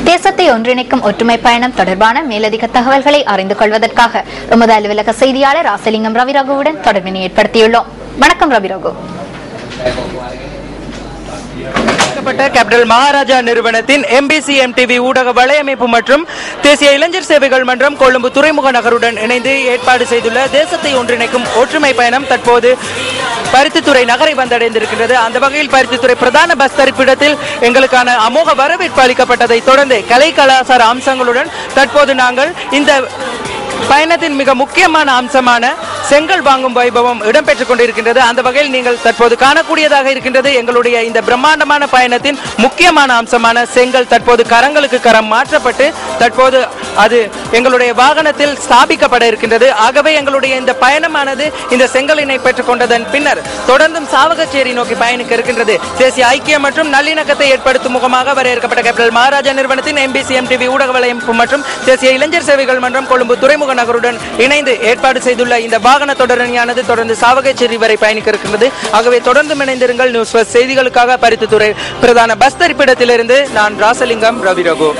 தேசத்தை ஒன்றிணைக்கும் ஒற்றுமை பயணம் தொடர்பான மேலதிக தகவல்களை அறிந்து கொள்வதற்காக எமது அலுவலக செய்தியாளர் ராசலிங்கம் ரவிரகுவுடன் தொடர்பினை ஏற்படுத்தியுள்ளோம். வணக்கம் ரவிரகு. கேபிட்டல் மகாராஜா நிறுவனத்தின் MBCMTV ஊடக வலையமைப்பு மற்றும் தேசிய இளைஞர் சேவைகள் மன்றம் கொழும்பு துறைமுக நகருடன் இணைந்து ஏற்பாடு செய்துள்ள தேசத்தை ஒன்றிணைக்கும் ஒற்றுமை பயணம் தற்போது பருத்தித்துறை நகரை வந்தடைந்திருக்கின்றது. அந்த வகையில் பருத்தித்துறை பிரதான பஸ் தரிப்பிடத்தில் எங்களுக்கான அமோக வரவேற்பு அளிக்கப்பட்டதை தொடர்ந்து கலை கலாச்சார அம்சங்களுடன் தற்போது நாங்கள் இந்த பயணத்தின் மிக முக்கியமான அம்சமான செங்கல் வாங்கும் வைபவம் இடம்பெற்றுக் கொண்டிருக்கின்றது. அந்த வகையில் நீங்கள் தற்போது காணக்கூடியதாக இருக்கின்றது எங்களுடைய இந்த பிரம்மாண்டமான பயணத்தின் முக்கியமான அம்சமான செங்கல் தற்போது கரங்களுக்கு கரம் மாற்றப்பட்டு தற்போது அது எங்களுடைய வாகனத்தில் ஸ்தாபிக்கப்பட இருக்கின்றது. ஆகவே எங்களுடைய இந்த பயணமானது இந்த செங்கலினை பெற்றுக் கொண்டதன் பின்னர் தொடர்ந்தும் சாவகச்சேரி நோக்கி பயணிக்க இருக்கின்றது. தேசிய ஐக்கியம் மற்றும் நல்லிணக்கத்தை ஏற்படுத்தும் முகமாக வரையறுக்கப்பட்ட கேபிட்டல் மகாராஜா நிறுவனத்தின் MBCMTV ஊடக வலையமைப்பு மற்றும் தேசிய இளைஞர் சேவைகள் மன்றம் கொழும்பு துறைமுக நகருடன் இணைந்து ஏற்பாடு செய்துள்ள இந்த வாகன தொடரணியானது தொடர்ந்து சாவகச்சேரி வரை பயணிக்க இருக்கின்றது. ஆகவே தொடர்ந்து இணைந்திருங்கள். நியூஸ் ஃபர்ஸ்ட் செய்திகளுக்காக பருத்தித்துறை பிரதான பஸ் தரிப்பிடத்திலிருந்து நான் ராசலிங்கம் ரவிரகு.